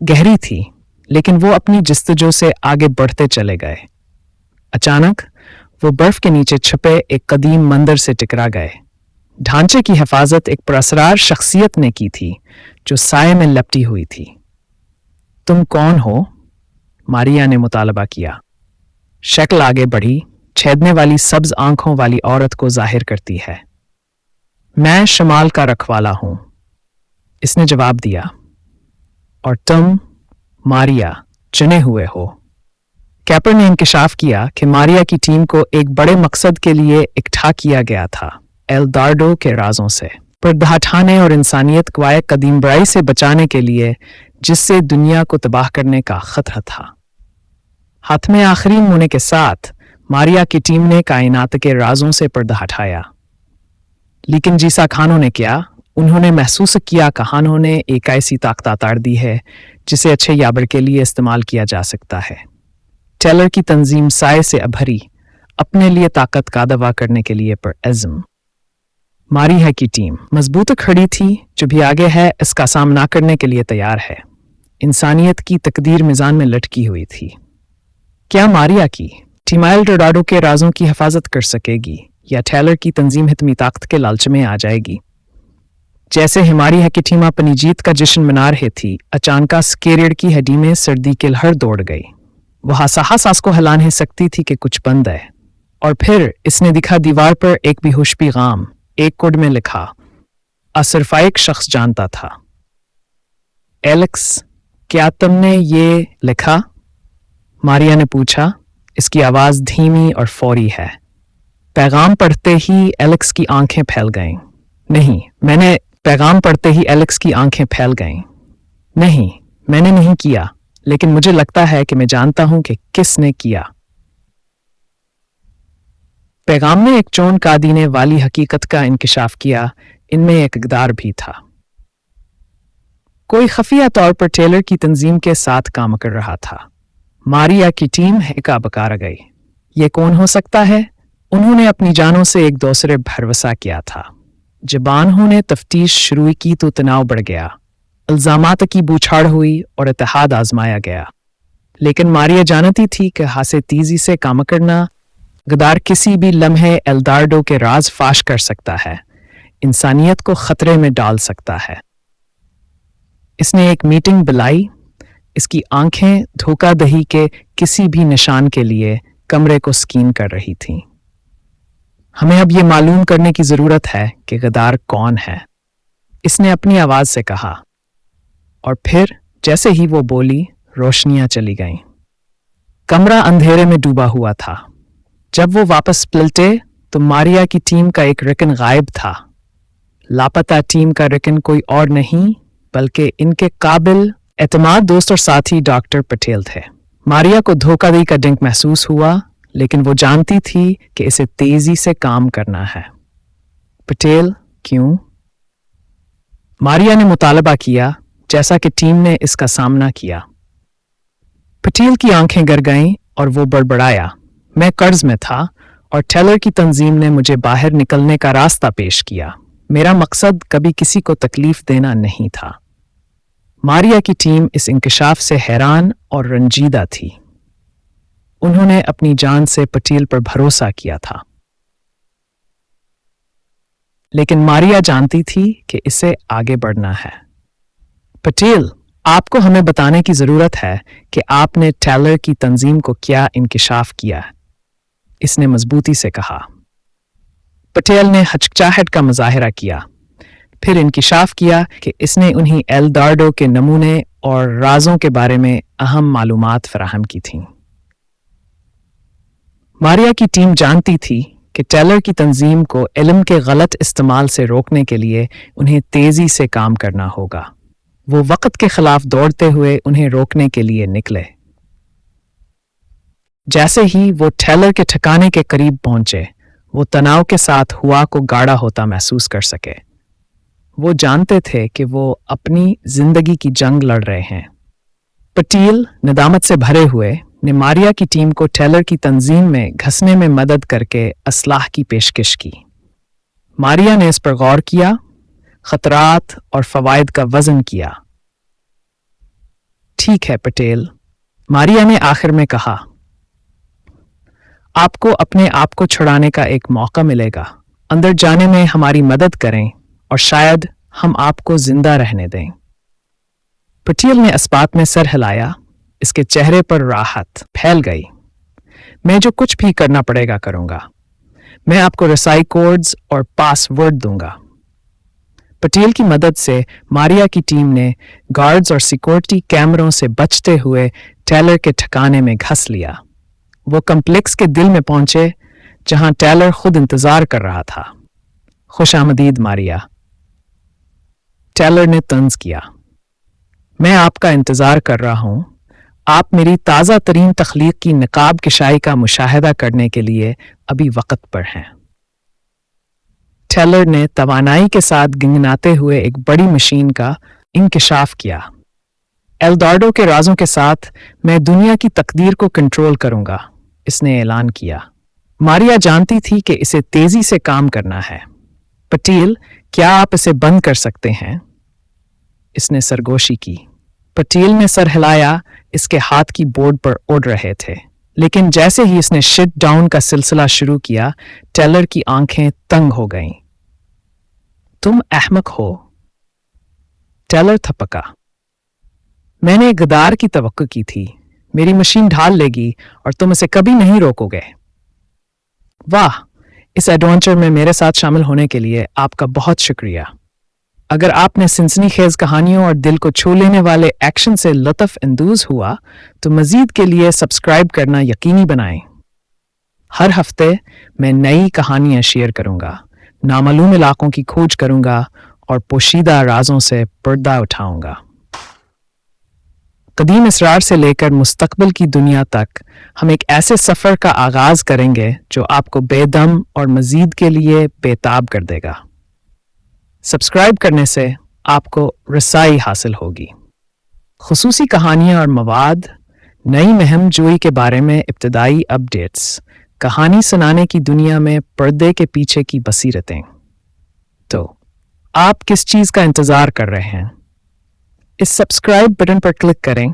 गहरी थी, लेकिन वो अपनी जस्तजू से आगे बढ़ते चले गए। अचानक वो बर्फ के नीचे छुपे एक कदीम मंदिर से टकरा गए। ढांचे की हिफाजत एक पुरस्कार शख्सियत ने की थी जो साये में लपटी हुई थी। तुम कौन हो? मारिया ने मुतालबा किया। शक्ल आगे बढ़ी, छेदने वाली सब्ज आंखों वाली औरत को जाहिर करती है। मैं शमाल का रखवाला हूं, इसने जवाब दिया। और तुम मारिया चुने हुए हो। कैपर ने इंकशाफ किया कि मारिया की टीम को एक बड़े मकसद के लिए इकट्ठा किया गया था, एल दार्डो के राजों से पर्दा हटाने और इंसानियत को आए कदीम बुराई से बचाने के लिए, जिससे दुनिया को तबाह करने का खतरा था। हाथ में आखिरी नमूने के साथ मारिया की टीम ने कायनात के राजों से पर्दा हटाया। लेकिन जीसा खानों ने क्या? उन्होंने महसूस किया कहानों ने एक ऐसी ताकत ताड़ दी है जिसे अच्छे याबर के लिए इस्तेमाल किया जा सकता है। टेलर की तंजीम साए से अभरी, अपने लिए ताकत का दावा करने के लिए पर अज़्म। मारिया की टीम मजबूत खड़ी थी, जो भी आगे है इसका सामना करने के लिए तैयार है। इंसानियत की तकदीर मिजान में लटकी हुई थी। क्या मारिया की टीम एल दार्डो के राजों की हिफाजत कर सकेगी, या टेलर की तंजीम हितमी ताकत के लालच में आ जाएगी? जैसे हमारी है कि टीम अपनी जीत का जश्न मना रहे थी, अचानक स्केरियड की हड्डी में सर्दी की लहर दौड़ गई। वह साहस को हिला नहीं सकती थी कि कुछ बंद है। और फिर इसने दिखा दीवार पर एक बेहोश पैगाम, एक कोड में लिखा। सिर्फ एक शख्स जानता था। एलेक्स, क्या तुमने ये लिखा? मारिया ने पूछा। इसकी आवाज धीमी और फौरी है। पैगाम पढ़ते ही एलेक्स की आंखें फैल गईं। नहीं, पैगाम पढ़ते ही एलेक्स की आंखें फैल गईं। नहीं, मैंने नहीं किया, लेकिन मुझे लगता है कि मैं जानता हूं कि किसने किया। पैगाम में एक चोन कादीने वाली हकीकत का इंकशाफ किया। इनमें एक इक़दार भी था। कोई खफिया तौर पर टेलर की तंजीम के साथ काम कर रहा था। मारिया की टीम हेका बकार गई। ये कौन हो सकता है? उन्होंने अपनी जानों से एक दूसरे भरोसा किया था। जब उन्होंने तफ्तीश शुरू की तो तनाव बढ़ गया। इल्जामात की बूछाड़ हुई और इत्तेहाद आजमाया गया। लेकिन मारिया जानती थी कि हासे तेजी से काम करना गदार किसी भी लम्हे एल दार्डो के राज फाश कर सकता है, इंसानियत को खतरे में डाल सकता है। इसने एक मीटिंग बुलाई। इसकी आंखें धोखाधड़ी के किसी भी निशान के लिए कमरे को स्कैन कर रही थीं। हमें अब ये मालूम करने की जरूरत है कि गद्दार कौन है, इसने अपनी आवाज से कहा। और फिर जैसे ही वो बोली, रोशनियां चली गईं। कमरा अंधेरे में डूबा हुआ था। जब वो वापस पलटे तो मारिया की टीम का एक रकन गायब था। लापता टीम का रकन कोई और नहीं बल्कि इनके काबिल एतमाद दोस्त और साथी डॉक्टर पटेल थे। मारिया को धोखाधड़ी का डंक महसूस हुआ, लेकिन वो जानती थी कि इसे तेजी से काम करना है। पटेल क्यों? मारिया ने मुतालबा किया, जैसा कि टीम ने इसका सामना किया। पटेल की आंखें गर गईं और वो बड़बड़ाया। मैं कर्ज में था और टेलर की तंजीम ने मुझे बाहर निकलने का रास्ता पेश किया। मेरा मकसद कभी किसी को तकलीफ देना नहीं था। मारिया की टीम इस इंकशाफ से हैरान और रंजीदा थी। उन्होंने अपनी जान से पटेल पर भरोसा किया था, लेकिन मारिया जानती थी कि इसे आगे बढ़ना है। पटेल, आपको हमें बताने की जरूरत है कि आपने टेलर की तंजीम को क्या इंकशाफ किया, इसने मजबूती से कहा। पटेल ने हचकचाहट का मुजाहिरा किया, फिर इंकशाफ किया कि इसने उन्हीं एल दार्डो के नमूने और राजों के बारे में अहम मालूमात फराहम की थीं। मारिया की टीम जानती थी कि टेलर की तंजीम को इल्म के गलत इस्तेमाल से रोकने के लिए उन्हें तेजी से काम करना होगा। वो वक्त के खिलाफ दौड़ते हुए उन्हें रोकने के लिए निकले। जैसे ही वो टेलर के ठिकाने के करीब पहुंचे, वो तनाव के साथ हुआ को गाढ़ा होता महसूस कर सके। वो जानते थे कि वो अपनी जिंदगी की जंग लड़ रहे हैं। पटेल नदामत से भरे हुए ने मारिया की टीम को टेलर की तंजीम में घसने में मदद करके असलाह की पेशकश की। मारिया ने इस पर गौर किया, खतरात और फवायद का वजन किया। ठीक है पटेल, मारिया ने आखिर में कहा। आपको अपने आप को छुड़ाने का एक मौका मिलेगा। अंदर जाने में हमारी मदद करें और शायद हम आपको जिंदा रहने दें। पटेल ने इस्पात में सर हिलाया। इसके चेहरे पर राहत फैल गई। मैं जो कुछ भी करना पड़ेगा करूंगा। मैं आपको रसाई कोड्स और पासवर्ड दूंगा। पटेल की मदद से मारिया की टीम ने गार्ड्स और सिक्योरिटी कैमरों से बचते हुए टेलर के ठिकाने में घस लिया। वो कॉम्प्लेक्स के दिल में पहुंचे जहां टेलर खुद इंतजार कर रहा था। खुशामदीद मारिया, टेलर ने तंज किया। मैं आपका इंतजार कर रहा हूं। आप मेरी ताज़ा तरीन तख्लीक की नकाब किशाई का मुशाहिदा करने के लिए अभी वक्त पर हैं। टेलर ने तवानाई के साथ गिंगनाते हुए एक बड़ी मशीन का इंकिशाफ किया। एल्डार्डो के राजों के साथ मैं दुनिया की तकदीर को कंट्रोल करूंगा, इसने ऐलान किया। मारिया जानती थी कि इसे तेजी से काम करना है। पटेल, क्या आप इसे बंद कर सकते हैं? इसने सरगोशी की। पटेल ने सर हिलाया। इसके हाथ की बोर्ड पर उड़ रहे थे, लेकिन जैसे ही इसने शिट डाउन का सिलसिला शुरू किया, टेलर की आंखें तंग हो गईं। तुम अहमक हो, टेलर थपका। मैंने गदार की तवक्को की थी। मेरी मशीन ढाल लेगी और तुम इसे कभी नहीं रोकोगे। वाह, इस एडवेंचर में मेरे साथ शामिल होने के लिए आपका बहुत शुक्रिया। अगर आपने सनसनीखेज कहानियों और दिल को छू लेने वाले एक्शन से लुत्फ अंदोज हुआ तो मजीद के लिए सब्सक्राइब करना यकीनी बनाएं। हर हफ्ते मैं नई कहानियां शेयर करूंगा, नामालूम इलाकों की खोज करूंगा और पोशीदा राजों से पर्दा उठाऊंगा। कदीम इसरार से लेकर मुस्तकबिल की दुनिया तक हम एक ऐसे सफर का आगाज करेंगे जो आपको बेदम और मजीद के लिए बेताब कर देगा। सब्सक्राइब करने से आपको रसाई हासिल होगी, खुसूसी कहानियां और मवाद, नई मुहिम जोई के बारे में इब्तदाई अपडेट्स, कहानी सुनाने की दुनिया में पर्दे के पीछे की बसीरतें। तो आप किस चीज का इंतजार कर रहे हैं? इस सब्सक्राइब बटन पर क्लिक करें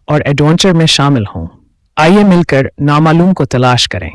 और एडवेंचर में शामिल हों। आइए मिलकर नामालूम को तलाश करें।